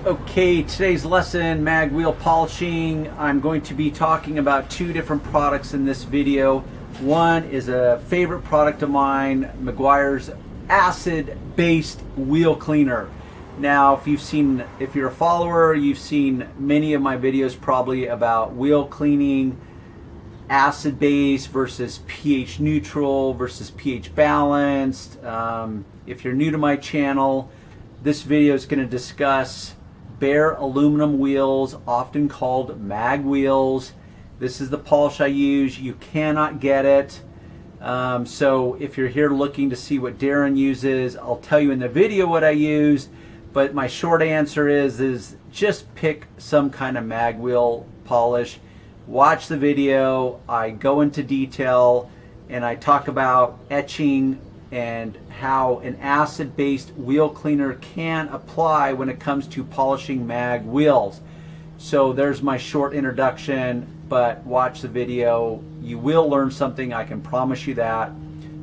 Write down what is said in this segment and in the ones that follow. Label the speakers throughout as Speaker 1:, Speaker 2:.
Speaker 1: Okay, today's lesson, mag wheel polishing. I'm going to be talking about two different products in this video. One is a favorite product of mine, Meguiar's acid-based wheel cleaner. Now, if you're a follower, you've seen many of my videos probably about wheel cleaning, acid-based versus pH neutral versus pH balanced. If you're new to my channel, this video is going to discuss bare aluminum wheels, often called mag wheels. This is the polish I use. You cannot get it. So if you're here looking to see what Darren uses, I'll tell you in the video what I use. But my short answer is just pick some kind of mag wheel polish. Watch the video. I go into detail and I talk about etching and how an acid-based wheel cleaner can apply when it comes to polishing mag wheels. So there's my short introduction, but watch the video. You will learn something, I can promise you that.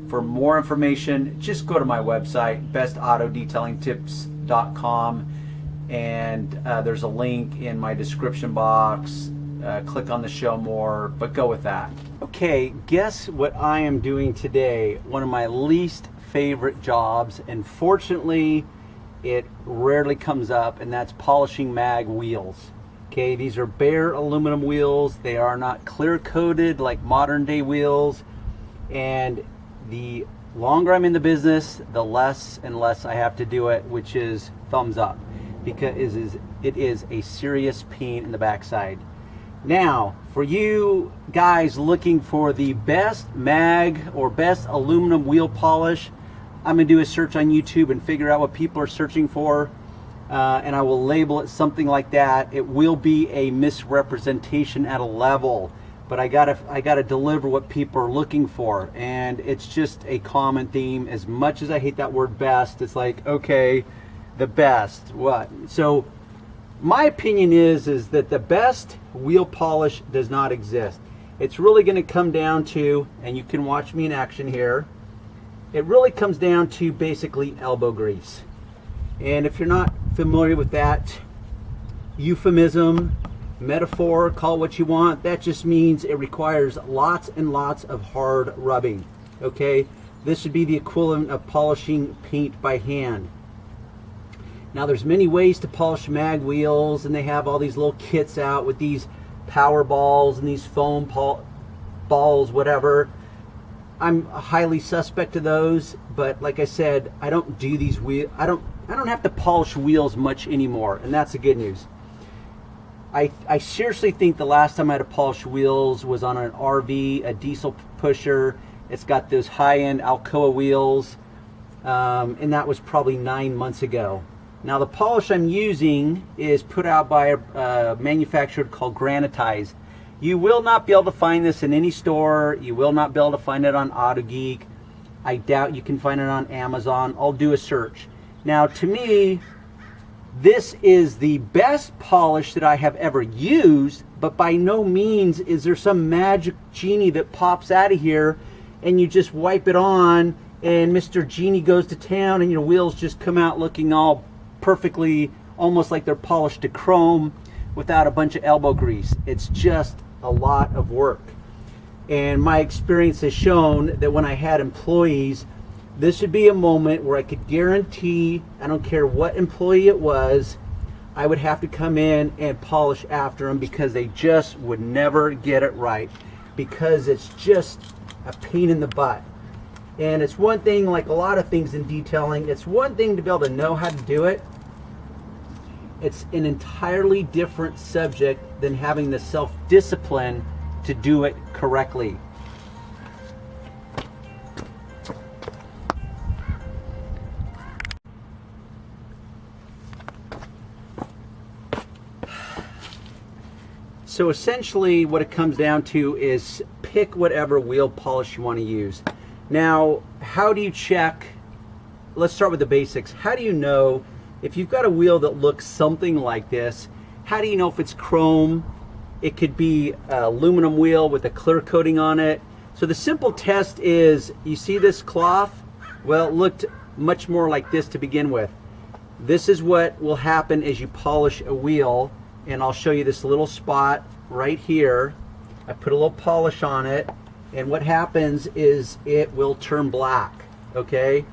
Speaker 1: For more information, just go to my website, bestautodetailingtips.com, and there's a link in my description box. Click on the show more, but go with that. Okay, guess what I am doing today? One of my least favorite jobs, and fortunately it rarely comes up, and that's polishing mag wheels. Okay, these are bare aluminum wheels. They are not clear coated like modern day wheels, and the longer I'm in the business, the less and less I have to do it, which is thumbs up, because it is a serious pain in the backside. Now, for you guys looking for the best mag or best aluminum wheel polish, I'm going to do a search on YouTube and figure out what people are searching for, and I will label it something like that. It will be a misrepresentation at a level, but I gotta deliver what people are looking for, and it's just a common theme. As much as I hate that word best, it's like, okay, the best, what? So my opinion is that the best wheel polish does not exist. It's really going to come down to, and you can watch me in action here, it really comes down to basically elbow grease. And if you're not familiar with that euphemism, metaphor, call it what you want, that just means it requires lots and lots of hard rubbing. Okay, this would be the equivalent of polishing paint by hand. Now, there's many ways to polish mag wheels, and they have all these little kits out with these power balls and these foam balls, whatever. I'm highly suspect of those, but like I said, I don't do these wheels. I don't have to polish wheels much anymore, and that's the good news. I seriously think the last time I had to polish wheels was on an RV, a diesel pusher. It's got those high-end Alcoa wheels, and that was probably 9 months ago. Now, the polish I'm using is put out by a manufacturer called Granitize. You will not be able to find this in any store. You will not be able to find it on AutoGeek. I doubt you can find it on Amazon. I'll do a search. Now, to me, this is the best polish that I have ever used, but by no means is there some magic genie that pops out of here and you just wipe it on and Mr. Genie goes to town and your wheels just come out looking all perfectly, almost like they're polished to chrome without a bunch of elbow grease. It's just a lot of work. And my experience has shown that when I had employees, this would be a moment where I could guarantee, I don't care what employee it was, I would have to come in and polish after them because they just would never get it right, because it's just a pain in the butt. And it's one thing, like a lot of things in detailing, it's one thing to be able to know how to do it. It's an entirely different subject than having the self-discipline to do it correctly. So essentially what it comes down to is pick whatever wheel polish you want to use. Now, how do you check? Let's start with the basics. How do you know if you've got a wheel that looks something like this? How do you know if it's chrome? It could be an aluminum wheel with a clear coating on it. So the simple test is, you see this cloth? Well, it looked much more like this to begin with. this is what will happen as you polish a wheel. And I'll show you this little spot right here. I put a little polish on it, and what happens is it will turn black, okay?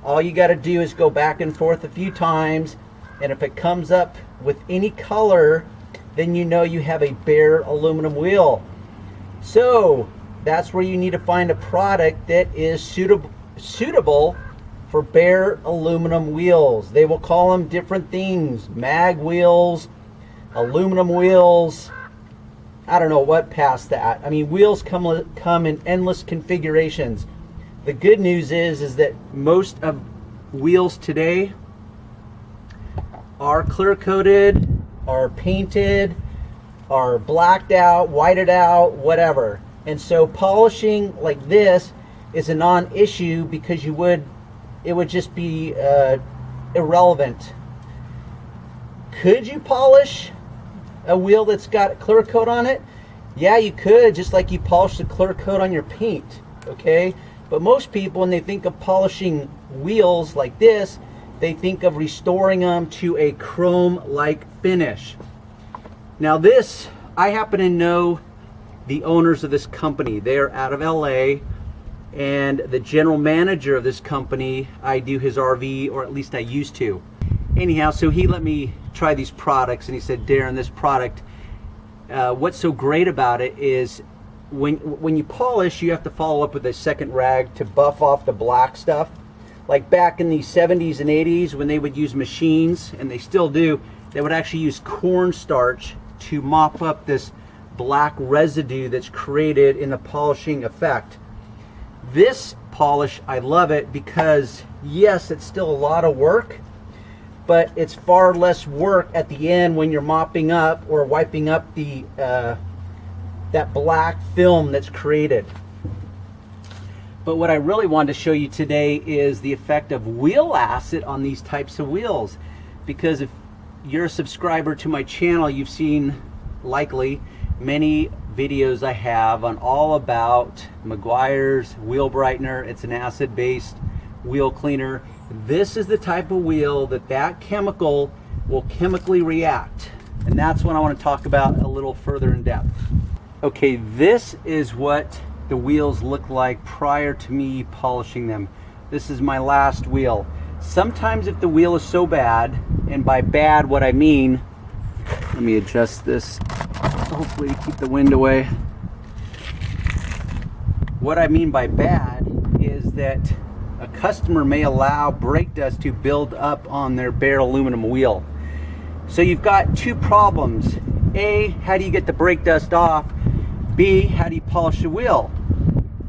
Speaker 1: All you got to do is go back and forth a few times, and if it comes up with any color, then you know you have a bare aluminum wheel. So that's where you need to find a product that is suitable for bare aluminum wheels. They will call them different things: mag wheels, aluminum wheels, I don't know what past that. I mean, wheels come in endless configurations. The good news is that most of wheels today are clear coated, are painted, are blacked out, whited out, whatever. And so polishing like this is a non-issue because it would just be irrelevant. Could you polish a wheel that's got clear coat on it? Yeah, you could, just like you polish the clear coat on your paint, okay? But most people, when they think of polishing wheels like this, they think of restoring them to a chrome-like finish. Now this, I happen to know the owners of this company. They're out of LA, and the general manager of this company, I do his RV, or at least I used to. Anyhow, so he let me try these products, and he said, Darren, this product, what's so great about it is when you polish, you have to follow up with a second rag to buff off the black stuff. Like back in the 70s and 80s when they would use machines, and they still do, they would actually use cornstarch to mop up this black residue that's created in the polishing effect. This polish, I love it because yes, it's still a lot of work, but it's far less work at the end when you're mopping up or wiping up the that black film that's created. But what I really wanted to show you today is the effect of wheel acid on these types of wheels. Because if you're a subscriber to my channel, you've seen likely many videos I have on all about Meguiar's wheel brightener. It's an acid-based wheel cleaner. This is the type of wheel that chemical will chemically react. And that's what I want to talk about a little further in depth. Okay, this is what the wheels look like prior to me polishing them. This is my last wheel. Sometimes if the wheel is so bad, and by bad what I mean, let me adjust this hopefully to keep the wind away. What I mean by bad is that a customer may allow brake dust to build up on their bare aluminum wheel. So you've got two problems. A, how do you get the brake dust off? B, how do you polish the wheel?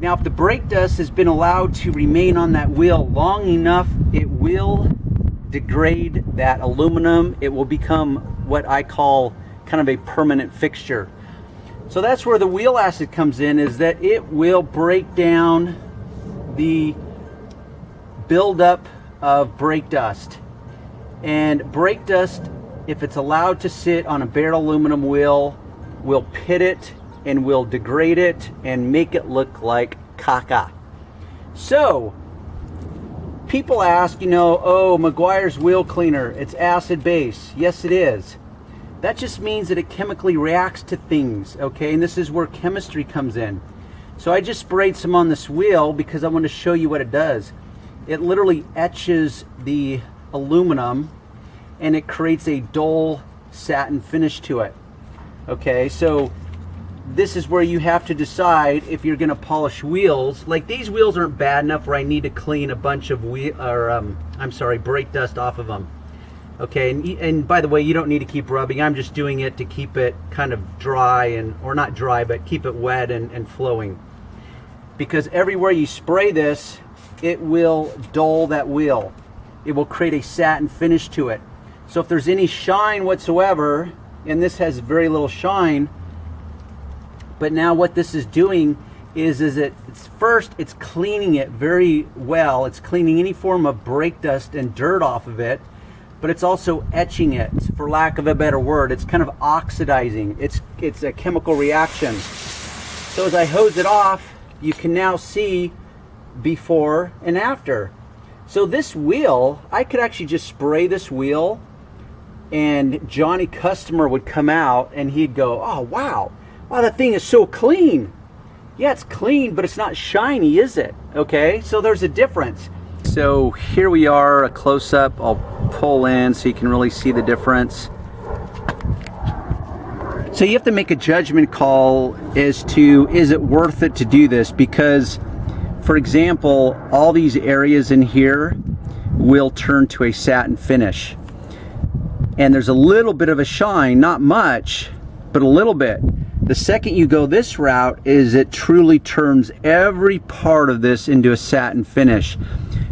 Speaker 1: Now, if the brake dust has been allowed to remain on that wheel long enough, it will degrade that aluminum. It will become what I call kind of a permanent fixture. So that's where the wheel acid comes in, is that it will break down the buildup of brake dust. And brake dust, if it's allowed to sit on a bare aluminum wheel, will pit it and will degrade it and make it look like caca. So people ask, oh, Meguiar's wheel cleaner, it's acid base. Yes, it is. That just means that it chemically reacts to things, okay? And this is where chemistry comes in. So I just sprayed some on this wheel because I want to show you what it does. It literally etches the aluminum and it creates a dull satin finish to it. Okay, so this is where you have to decide if you're going to polish wheels. Like these wheels aren't bad enough where I need to clean a bunch of brake dust off of them. Okay, and by the way, you don't need to keep rubbing. I'm just doing it to keep it kind of dry, or not dry, but keep it wet and flowing. Because everywhere you spray this, it will dull that wheel. It will create a satin finish to it. So if there's any shine whatsoever, and this has very little shine, but now what this is doing is it's cleaning it very well. It's cleaning any form of brake dust and dirt off of it, but it's also etching it, for lack of a better word. It's kind of oxidizing. It's a chemical reaction. So as I hose it off, you can now see before and after. So this wheel, I could actually just spray this wheel and Johnny customer would come out and he'd go, oh wow, that thing is so clean. Yeah, it's clean, but it's not shiny, is it? Okay, so there's a difference. So here we are, a close-up. I'll pull in so you can really see the difference. So you have to make a judgment call as to, is it worth it to do this? Because, for example, all these areas in here will turn to a satin finish. And there's a little bit of a shine, not much, but a little bit. The second you go this route is it truly turns every part of this into a satin finish.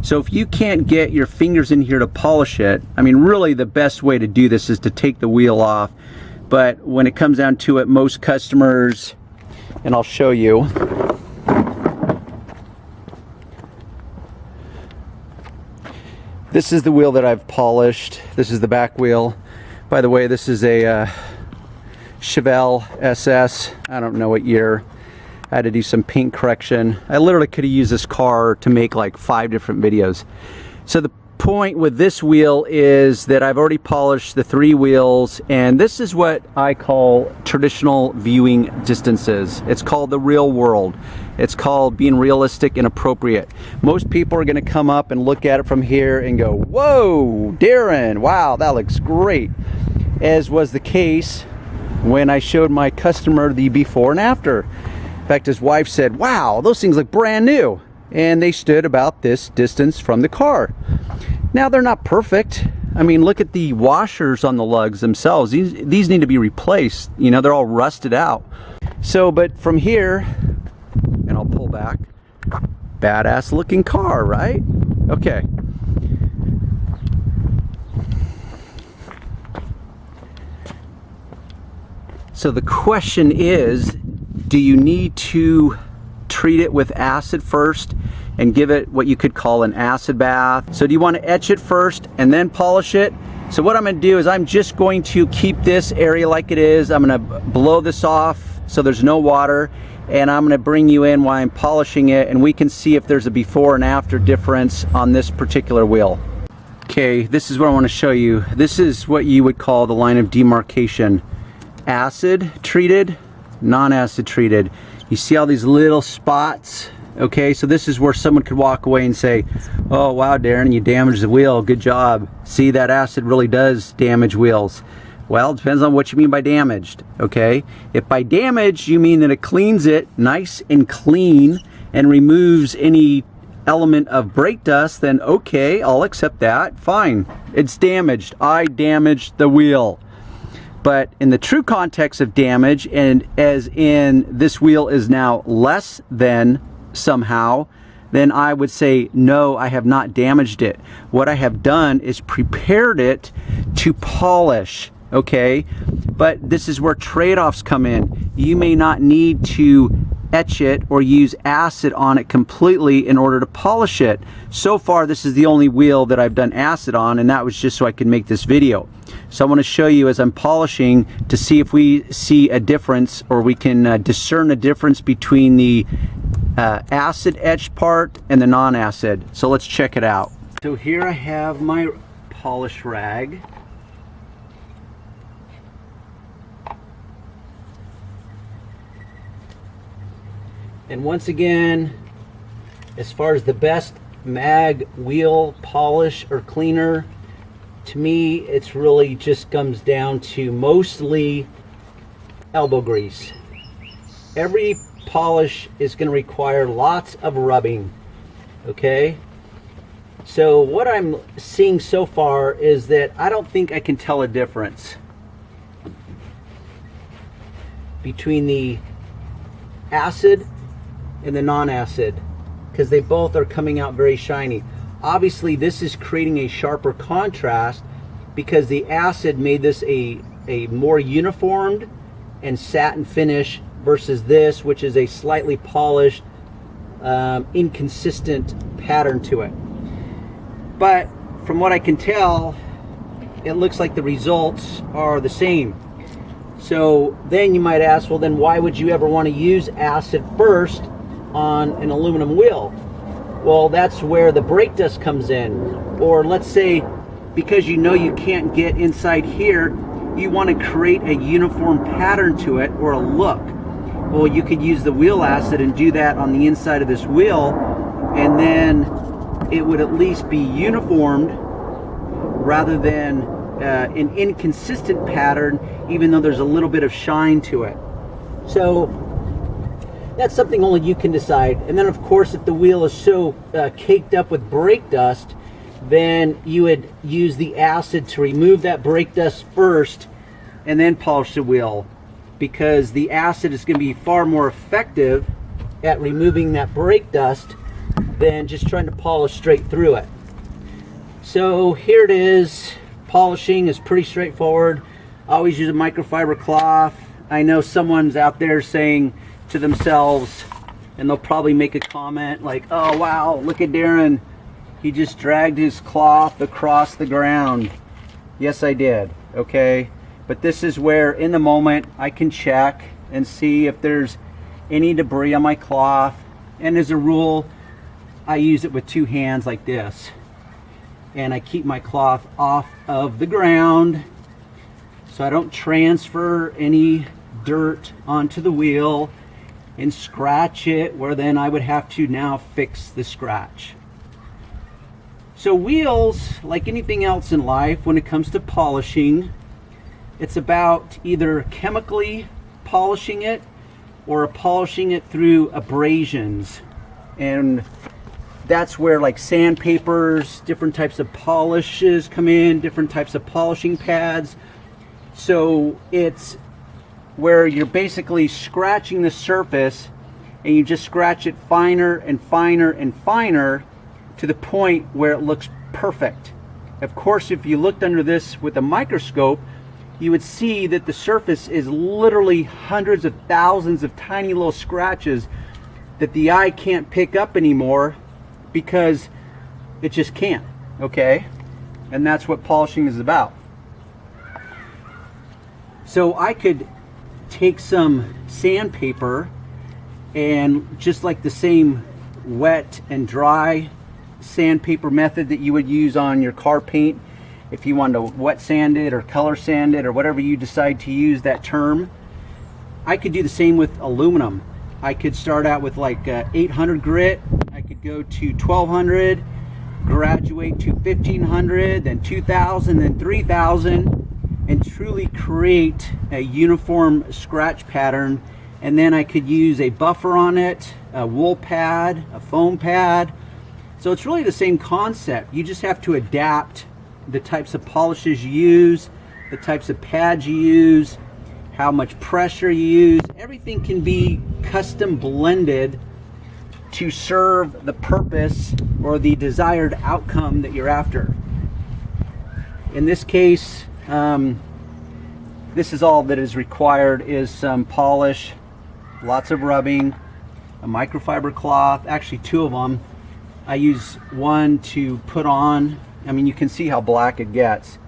Speaker 1: So if you can't get your fingers in here to polish it, I mean, really the best way to do this is to take the wheel off. But when it comes down to it, most customers, and I'll show you, this is the wheel that I've polished. This is the back wheel. By the way, this is a Chevel SS. I don't know what year. I had to do some paint correction. I literally could have used this car to make like 5 different videos. So the point with this wheel is that I've already polished the 3 wheels, and this is what I call traditional viewing distances. It's called the real world. It's called being realistic and appropriate. Most people are going to come up and look at it from here and go, whoa, Darren, wow, that looks great. As was the case when I showed my customer the before and after. In fact, his wife said, wow, those things look brand new. And they stood about this distance from the car. Now, they're not perfect. I mean, look at the washers on the lugs themselves. These need to be replaced. You know, they're all rusted out. So, but from here, and I'll pull back, badass looking car, right? Okay. So the question is, do you need to treat it with acid first and give it what you could call an acid bath? So do you want to etch it first and then polish it? So what I'm going to do is I'm just going to keep this area like it is. I'm going to blow this off so there's no water, and I'm going to bring you in while I'm polishing it, and we can see if there's a before and after difference on this particular wheel. Okay, this is what I want to show you. This is what you would call the line of demarcation. Acid treated, non-acid treated. You see all these little spots? Okay, so this is where someone could walk away and say, oh wow, Darren, you damaged the wheel, good job. See, that acid really does damage wheels. Well, it depends on what you mean by damaged, okay? If by damage you mean that it cleans it nice and clean and removes any element of brake dust, then okay, I'll accept that, fine. It's damaged, I damaged the wheel. But in the true context of damage, and as in this wheel is now less than somehow, then I would say, no, I have not damaged it. What I have done is prepared it to polish, okay? But this is where trade-offs come in. You may not need to etch it or use acid on it completely in order to polish it. So far, this is the only wheel that I've done acid on, and that was just so I could make this video. So I want to show you as I'm polishing to see if we see a difference, or we can discern a difference between the acid etched part and the non-acid. So let's check it out. So here I have my polish rag. And once again, as far as the best mag wheel polish or cleaner, to me, it's really just comes down to mostly elbow grease. Every polish is going to require lots of rubbing, okay? So what I'm seeing so far is that I don't think I can tell a difference between the acid and the non-acid, because they both are coming out very shiny. Obviously this is creating a sharper contrast because the acid made this a more uniformed and satin finish versus this, which is a slightly polished, inconsistent pattern to it. But from what I can tell, it looks like the results are the same. So then you might ask, well then why would you ever want to use acid first on an aluminum wheel? Well, that's where the brake dust comes in. Or let's say, because you know you can't get inside here, you want to create a uniform pattern to it, or a look. Well, you could use the wheel acid and do that on the inside of this wheel, and then it would at least be uniformed rather than an inconsistent pattern, even though there's a little bit of shine to it. So that's something only you can decide. And then of course, if the wheel is so caked up with brake dust, then you would use the acid to remove that brake dust first and then polish the wheel, because the acid is going to be far more effective at removing that brake dust than just trying to polish straight through it. So here it is. Polishing is pretty straightforward. Always use a microfiber cloth. I know someone's out there saying to themselves, and they'll probably make a comment like, oh wow, look at Darren, he just dragged his cloth across the ground. Yes, I did. Okay, but this is where in the moment I can check and see if there's any debris on my cloth, and as a rule I use it with two hands like this, and I keep my cloth off of the ground so I don't transfer any dirt onto the wheel and scratch it, where then I would have to now fix the scratch. So wheels, like anything else in life, when it comes to polishing, it's about either chemically polishing it or polishing it through abrasions. And that's where like sandpapers, different types of polishes come in, different types of polishing pads. So it's where you're basically scratching the surface, and you just scratch it finer and finer and finer to the point where it looks perfect. Of course, if you looked under this with a microscope, you would see that the surface is literally hundreds of thousands of tiny little scratches that the eye can't pick up anymore because it just can't, okay? And that's what polishing is about. So I could take some sandpaper, and just like the same wet and dry sandpaper method that you would use on your car paint, if you wanted to wet sand it or color sand it or whatever you decide to use that term, I could do the same with aluminum. I could start out with like 800 grit, I could go to 1200, graduate to 1500, then 2000, then 3000, and truly create a uniform scratch pattern. And then I could use a buffer on it, a wool pad, a foam pad. So it's really the same concept. You just have to adapt the types of polishes you use, the types of pads you use, how much pressure you use. Everything can be custom blended to serve the purpose or the desired outcome that you're after. In this case, this is all that is required, is some polish, lots of rubbing, a microfiber cloth, actually two of them. I use one to put on. I mean, you can see how black it gets.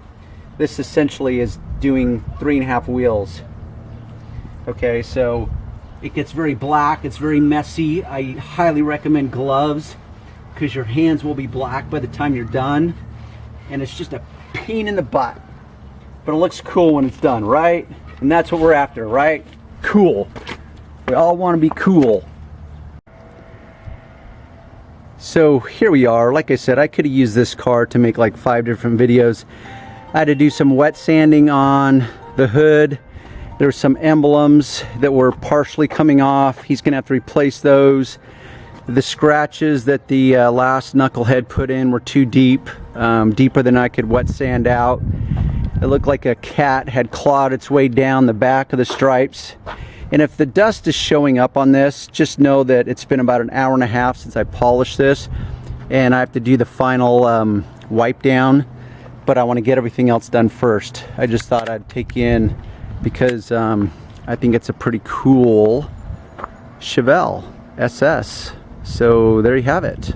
Speaker 1: This essentially is doing 3.5 wheels. Okay, so it gets very black, it's very messy. I highly recommend gloves because your hands will be black by the time you're done, and it's just a pain in the butt. But it looks cool when it's done, right? And that's what we're after, right? Cool. We all want to be cool. So here we are. Like I said, I could have used this car to make like 5 different videos. I had to do some wet sanding on the hood. There were some emblems that were partially coming off. He's gonna have to replace those. The scratches that the last knucklehead put in were too deep, deeper than I could wet sand out. It looked like a cat had clawed its way down the back of the stripes. And if the dust is showing up on this, just know that it's been about 1.5 hours since I polished this, and I have to do the final wipe down, but I want to get everything else done first. I just thought I'd take you in because I think it's a pretty cool Chevel SS. So there you have it.